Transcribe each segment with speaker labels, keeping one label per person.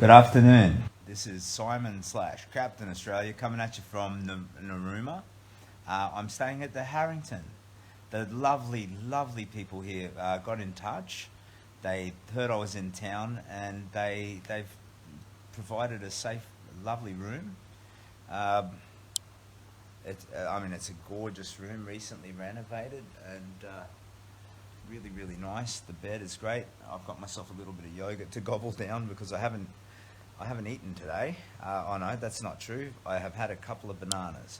Speaker 1: Good afternoon. This is Simon / Captain Australia coming at you from Narooma. I'm staying at the Harrington. The lovely, lovely people here got in touch. They heard I was in town and they've provided a safe, lovely room. It's a gorgeous room, recently renovated and really, really nice. The bed is great. I've got myself a little bit of yogurt to gobble down because I haven't eaten today. Oh no, that's not true. I have had a couple of bananas.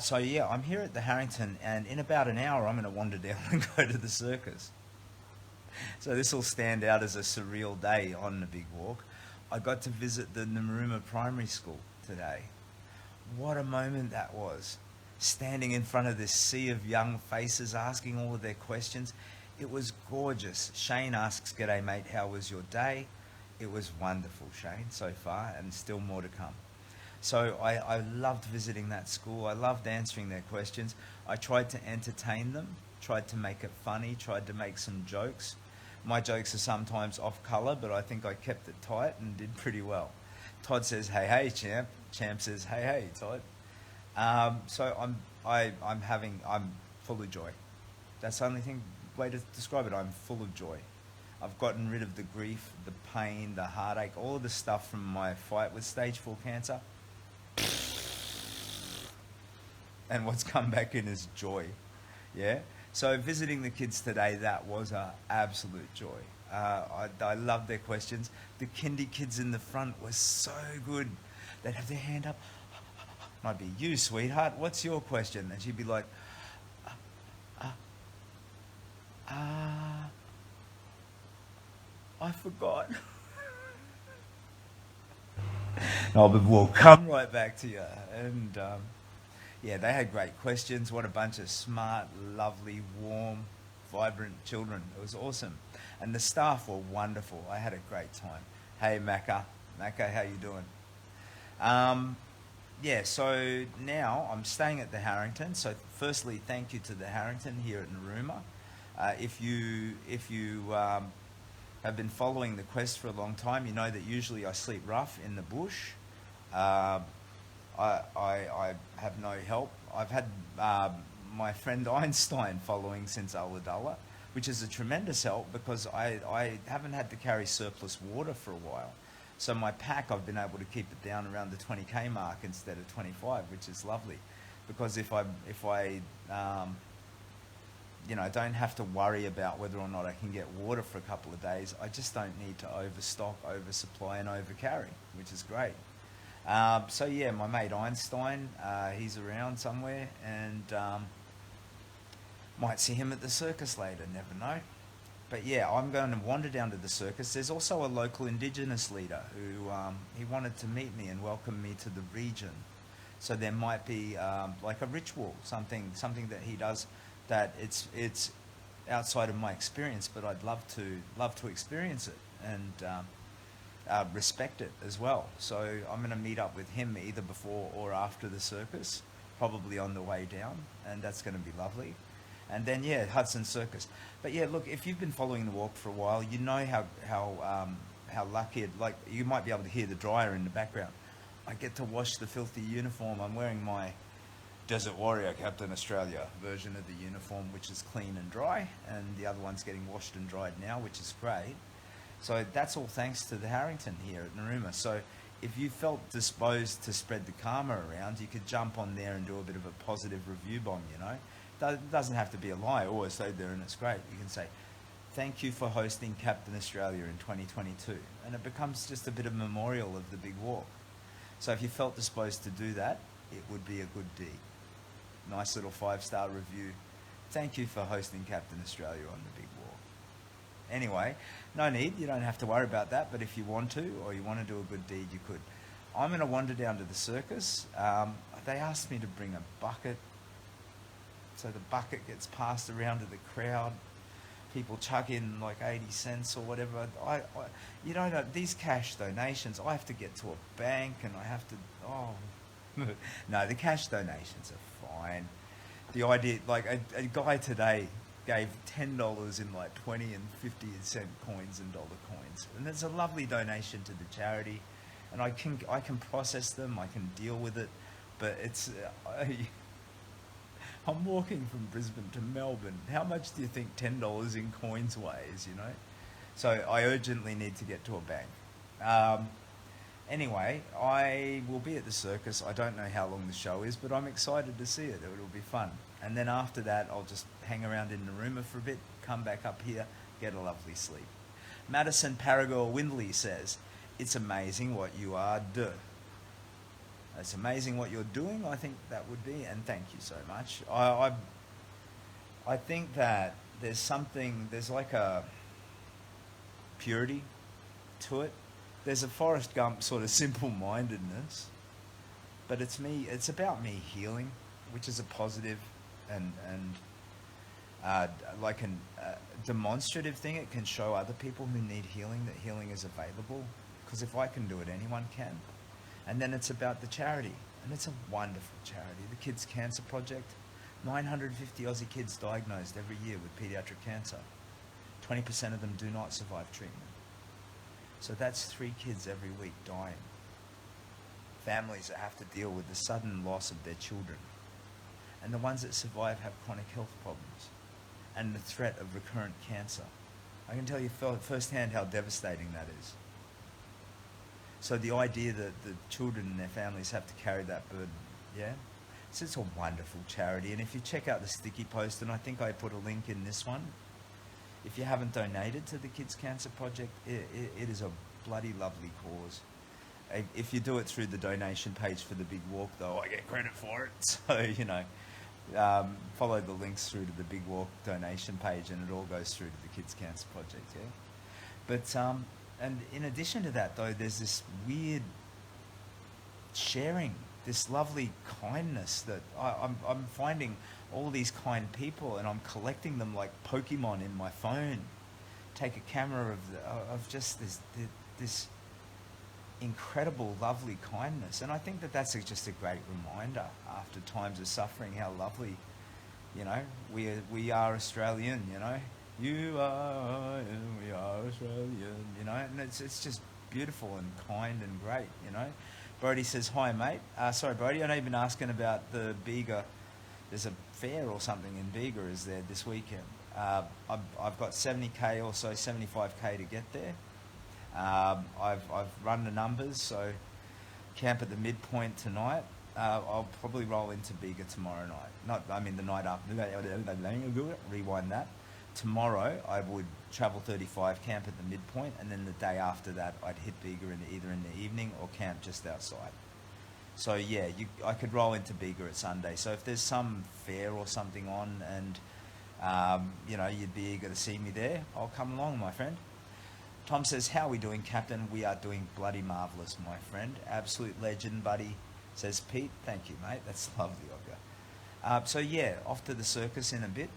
Speaker 1: So yeah, I'm here at the Harrington, and in about an hour I'm going to wander down and go to the circus. So this will stand out as a surreal day on the big walk. I got to visit the Narooma Primary School today. What a moment that was. Standing in front of this sea of young faces, asking all of their questions. It was gorgeous. Shane asks, "G'day mate, how was your day?" It was wonderful, Shane, so far, and still more to come. So I loved visiting that school. I loved answering their questions. I tried to entertain them, tried to make it funny, tried to make some jokes. My jokes are sometimes off colour, but I think I kept it tight and did pretty well. Todd says, "Hey, hey, champ." Champ says, "Hey, hey, Todd." So I'm full of joy. That's the only way to describe it. I'm full of joy. I've gotten rid of the grief, the pain, the heartache, all of the stuff from my fight with stage 4 cancer. And what's come back in is joy. Yeah? So visiting the kids today, that was an absolute joy. I loved their questions. The kindy kids in the front were so good. They'd have their hand up. And I'd be, "You, sweetheart, what's your question?" And she'd be like, "I forgot." No, but we'll come right back to you. And yeah, they had great questions. What a bunch of smart, lovely, warm, vibrant children. It was awesome. And the staff were wonderful. I had a great time. Hey, Macca, how you doing? Yeah, so now I'm staying at the Harrington. So firstly, thank you to the Harrington here at Narooma. If you have been following the quest for a long time, you know that usually I sleep rough in the bush. I have no help. I've had my friend Einstein following since Ulladulla, which is a tremendous help because I haven't had to carry surplus water for a while. So my pack, I've been able to keep it down around the 20k mark instead of 25, which is lovely. Because if I don't have to worry about whether or not I can get water for a couple of days, I just don't need to overstock, oversupply and overcarry, which is great. So yeah, my mate Einstein, he's around somewhere, and might see him at the circus later, never know. But yeah, I'm going to wander down to the circus. There's also a local Indigenous leader who he wanted to meet me and welcome me to the region. So there might be like a ritual, something that he does that it's outside of my experience, but I'd love to experience it and respect it as well. So I'm going to meet up with him either before or after the circus, probably on the way down, and that's going to be lovely. And then yeah, Hudsons Circus. But yeah, look, if you've been following the walk for a while, you know how lucky like you might be able to hear the dryer in the background. I get to wash the filthy uniform. I'm wearing my Desert Warrior Captain Australia version of the uniform, which is clean and dry, and the other one's getting washed and dried now, which is great. So that's all thanks to the Harrington here at Narooma. So if you felt disposed to spread the karma around, you could jump on there and do a bit of a positive review bomb, you know. It doesn't have to be a lie. Always stay there and it's great. You can say, "Thank you for hosting Captain Australia in 2022. And it becomes just a bit of memorial of the big walk. So if you felt disposed to do that, it would be a good deed. Nice little 5-star review. "Thank you for hosting Captain Australia on the big walk." Anyway, no need. You don't have to worry about that. But if you want to, or you want to do a good deed, you could. I'm going to wander down to the circus. They asked me to bring a bucket. So the bucket gets passed around to the crowd. People chuck in like 80 cents or whatever. You know, these cash donations, I have to get to a bank and I have to, No, the cash donations are fine. The idea, like a guy today gave $10 in like 20 and 50-cent coins and dollar coins, and it's a lovely donation to the charity. And I can process them, I can deal with it, but it's I'm walking from Brisbane to Melbourne. How much do you think $10 in coins weighs? You know, so I urgently need to get to a bank. Anyway, I will be at the circus. I don't know how long the show is, but I'm excited to see it. It'll be fun. And then after that, I'll just hang around in Narooma for a bit, come back up here, get a lovely sleep. Madison Paragor Windley says, "It's amazing what you are do." It's amazing what you're doing, I think that would be, and thank you so much. I think that there's like a purity to it. There's a Forrest Gump sort of simple-mindedness, but it's about me healing, which is a positive and like a demonstrative thing. It can show other people who need healing that healing is available, because if I can do it, anyone can. And then it's about the charity, and it's a wonderful charity. The Kids Cancer Project, 950 Aussie kids diagnosed every year with paediatric cancer. 20% of them do not survive treatment. So that's 3 kids every week dying. Families that have to deal with the sudden loss of their children. And the ones that survive have chronic health problems and the threat of recurrent cancer. I can tell you firsthand how devastating that is. So the idea that the children and their families have to carry that burden, yeah? So it's a wonderful charity. And if you check out the sticky post, and I think I put a link in this one, if you haven't donated to the Kids Cancer Project, it is a bloody lovely cause. If you do it through the donation page for the Big Walk, though, I get credit for it. So, you know, follow the links through to the Big Walk donation page, and it all goes through to the Kids Cancer Project, yeah? But, and in addition to that, though, there's this weird sharing, this lovely kindness that I'm finding all these kind people, and I'm collecting them like Pokemon in my phone. Take a camera of just this incredible, lovely kindness. And I think that that's just a great reminder after times of suffering, how lovely, you know, we are Australian, you know. You are, and we are Australian, you know, and it's just beautiful and kind and great, you know. Brody says, "Hi, mate. Sorry, Brody, I know you've been asking about the Bega. There's a fair or something in Bega, is there, this weekend? I've got 70k or so, 75k to get there. I've run the numbers, so camp at the midpoint tonight. I'll probably roll into Bega tomorrow night. The night after. Rewind that. Tomorrow I would travel 35, camp at the midpoint, and then the day after that I'd hit Bega either in the evening or camp just outside. So yeah, I could roll into Bega at Sunday. So if there's some fair or something on, and you know, you'd be eager to see me there, I'll come along, my friend." Tom says, "How are we doing, Captain?" "We are doing bloody marvellous, my friend. Absolute legend, buddy," says Pete. "Thank you, mate. That's lovely of you." So yeah, off to the circus in a bit.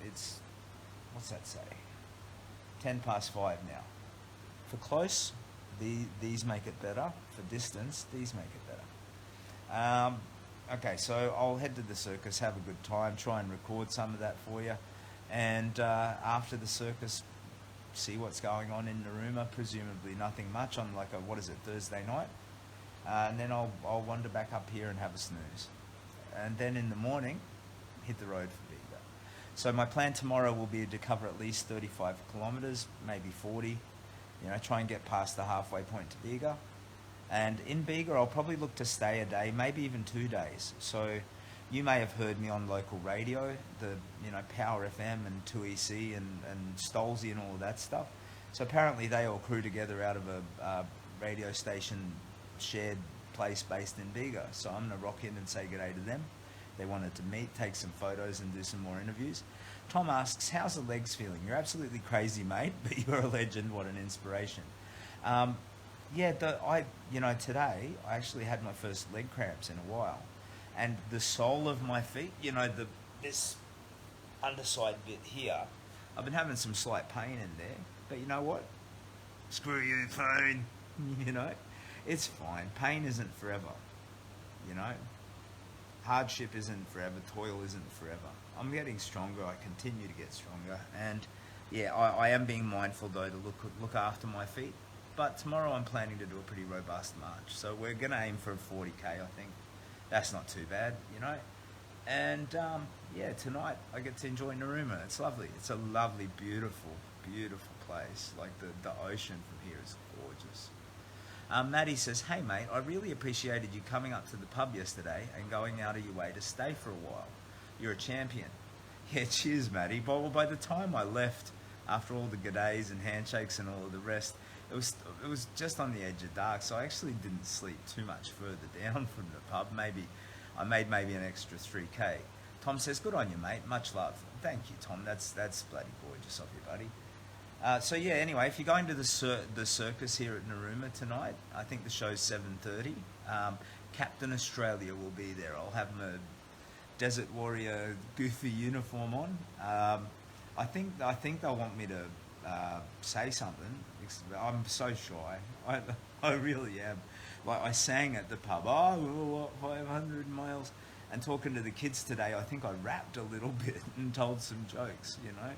Speaker 1: It's, what's that say? 5:10 now. For close, these make it better. For distance, these make it better. Okay, so I'll head to the circus, have a good time, try and record some of that for you. And after the circus, see what's going on in Narooma. Presumably nothing much on like Thursday night. And then I'll wander back up here and have a snooze. And then in the morning, hit the road for Bega. So my plan tomorrow will be to cover at least 35 kilometres, maybe 40. You know, try and get past the halfway point to Bega. And in Bega, I'll probably look to stay a day, maybe even 2 days. So you may have heard me on local radio, Power FM and 2EC and Stolzy and all of that stuff. So apparently they all crew together out of a radio station shared place based in Bega. So I'm going to rock in and say g'day to them. They wanted to meet, take some photos and do some more interviews. Tom asks, "How's the legs feeling?" "You're absolutely crazy, mate, but you're a legend. What an inspiration." Today I actually had my first leg cramps in a while. And the sole of my feet, this underside bit here, I've been having some slight pain in there. But you know what? Screw you, pain. It's fine. Pain isn't forever. Hardship isn't forever. Toil isn't forever. I'm getting stronger. I continue to get stronger, and yeah, I am being mindful though to look after my feet. But tomorrow I'm planning to do a pretty robust march, so we're gonna aim for a 40k. I think that's not too bad, you know. And yeah, tonight I get to enjoy Narooma. It's lovely. It's a lovely, beautiful, beautiful place. Like the ocean from here is gorgeous. Maddie says, hey mate, I really appreciated you coming up to the pub yesterday and going out of your way to stay for a while. You're a champion. Yeah, cheers, Maddie. But by the time I left, after all the g'days and handshakes and all of the rest, it was just on the edge of dark, so I actually didn't sleep too much further down from the pub. I made an extra 3k. Tom says, good on you, mate. Much love. Thank you, Tom. That's bloody gorgeous of you, buddy. So yeah, anyway, if you're going to the circus here at Narooma tonight, I think the show's 7:30. Captain Australia will be there. I'll have my Desert Warrior goofy uniform on. I think they'll want me to say something. I'm so shy. I really am. Like I sang at the pub. Oh, what, 500 miles. And talking to the kids today, I think I rapped a little bit and told some jokes, you know.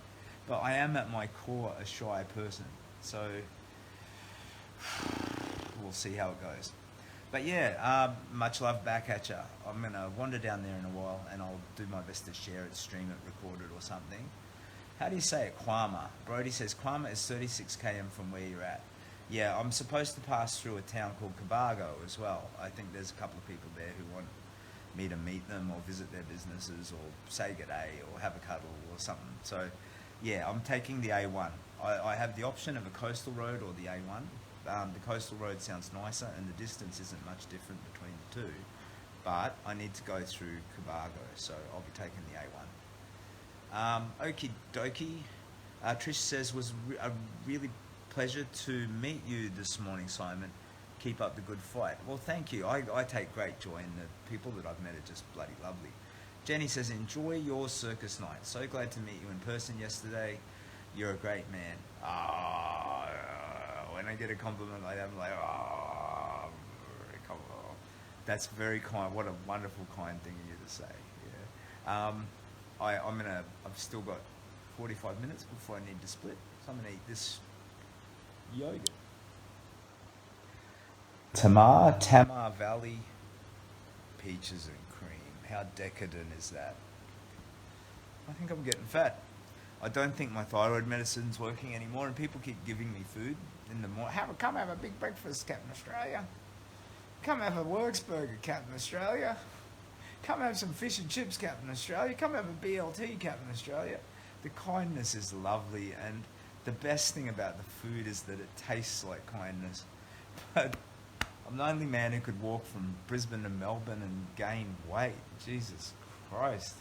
Speaker 1: But I am at my core a shy person. So we'll see how it goes. But yeah, much love back at ya. I'm going to wander down there in a while and I'll do my best to share it, stream it, record it or something. How do you say it? Kwama. Brody says Kwama is 36 km from where you're at. Yeah, I'm supposed to pass through a town called CABW as well. I think there's a couple of people there who want me to meet them or visit their businesses or say g'day or have a cuddle or something. So yeah, I'm taking the A1. I have the option of a coastal road or the A1. The coastal road sounds nicer and the distance isn't much different between the two, but I need to go through CABW, so I'll be taking the A1. Okie dokie. Trish says, was a really pleasure to meet you this morning, Simon. Keep up the good fight. Well, thank you. I take great joy in the people that I've met are just bloody lovely. Jenny says, enjoy your circus night. So glad to meet you in person yesterday. You're a great man. When I get a compliment like that, I'm like, that's very kind. What a wonderful, kind thing of you to say. Yeah. I've still got 45 minutes before I need to split. So I'm gonna eat this yogurt. Tamar Valley peaches and cream. How decadent is that? I think I'm getting fat. I don't think my thyroid medicine's working anymore, and people keep giving me food in the morning. Come have a big breakfast, Captain Australia. Come have a Works burger, Captain Australia. Come have some fish and chips, Captain Australia. Come have a BLT, Captain Australia. The kindness is lovely, and the best thing about the food is that it tastes like kindness. But I'm the only man who could walk from Brisbane to Melbourne and gain weight. Jesus Christ.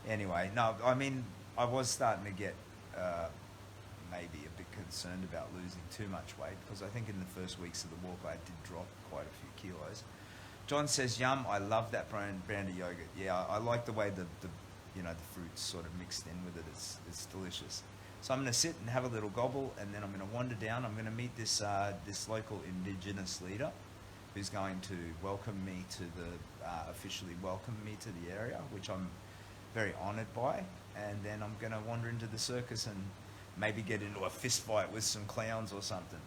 Speaker 1: Anyway, no, I mean, I was starting to get maybe a bit concerned about losing too much weight, because I think in the first weeks of the walk I did drop quite a few kilos. John says, yum, I love that brand of yogurt. Yeah, I like the way the fruit's sort of mixed in with it. It's delicious. So I'm going to sit and have a little gobble, and then I'm going to wander down. I'm going to meet this local Indigenous leader who's going to welcome me to officially welcome me to the area, which I'm very honoured by. And then I'm going to wander into the circus and maybe get into a fist fight with some clowns or something.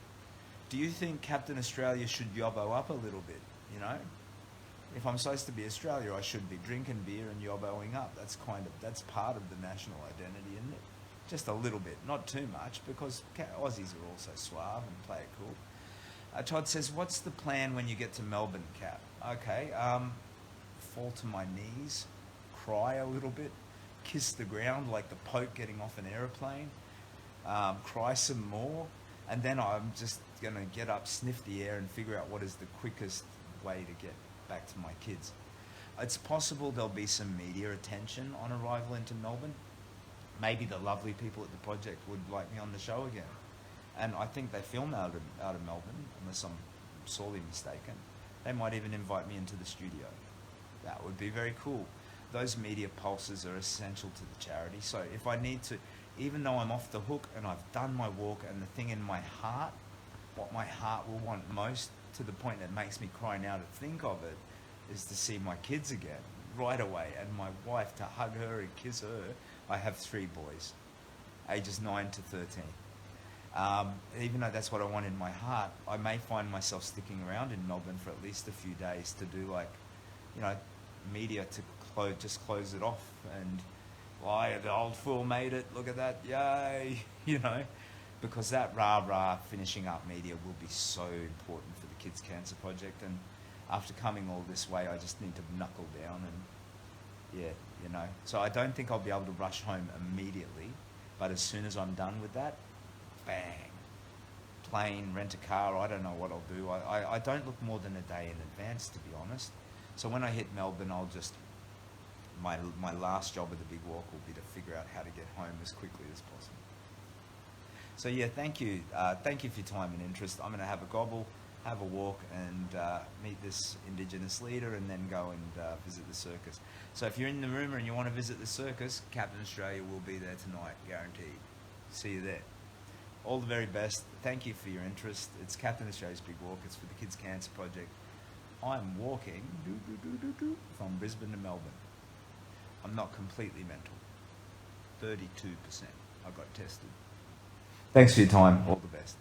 Speaker 1: Do you think Captain Australia should yobbo up a little bit, you know? If I'm supposed to be Australia, I should be drinking beer and yobboing up. That's part of the national identity, isn't it? Just a little bit, not too much, because Aussies are also suave and play it cool. Todd says, what's the plan when you get to Melbourne, Cap? Okay, fall to my knees, cry a little bit, kiss the ground like the Pope getting off an aeroplane, cry some more, and then I'm just going to get up, sniff the air, and figure out what is the quickest way to get back to my kids. It's possible there'll be some media attention on arrival into Melbourne. Maybe the lovely people at the project would like me on the show again. And I think they film out of Melbourne, unless I'm sorely mistaken. They might even invite me into the studio. That would be very cool. Those media pulses are essential to the charity. So if I need to, even though I'm off the hook and I've done my walk, and the thing in my heart, what my heart will want most, to the point that makes me cry now to think of it, is to see my kids again. right away, and my wife to hug her and kiss her. I have 3 boys, ages 9 to 13. Even though that's what I want in my heart, I may find myself sticking around in Melbourne for at least a few days to do media to close it off and the old fool made it, look at that, yay, because that rah-rah finishing up media will be so important for the Kids Cancer Project. And after coming all this way, I just need to knuckle down and, So I don't think I'll be able to rush home immediately, but as soon as I'm done with that, bang, plane, rent a car, I don't know what I'll do. I don't look more than a day in advance, to be honest. So when I hit Melbourne, I'll just, my last job of the big walk will be to figure out how to get home as quickly as possible. So yeah, thank you. Thank you for your time and interest. I'm going to have a gobble, have a walk, and meet this Indigenous leader, and then go and visit the circus. So if you're in Narooma and you want to visit the circus, Captain Australia will be there tonight, guaranteed. See you there. All the very best. Thank you for your interest. It's Captain Australia's Big Walk. It's for the Kids Cancer Project. I'm walking from Brisbane to Melbourne. I'm not completely mental. 32%. I got tested. Thanks for your time. All the best.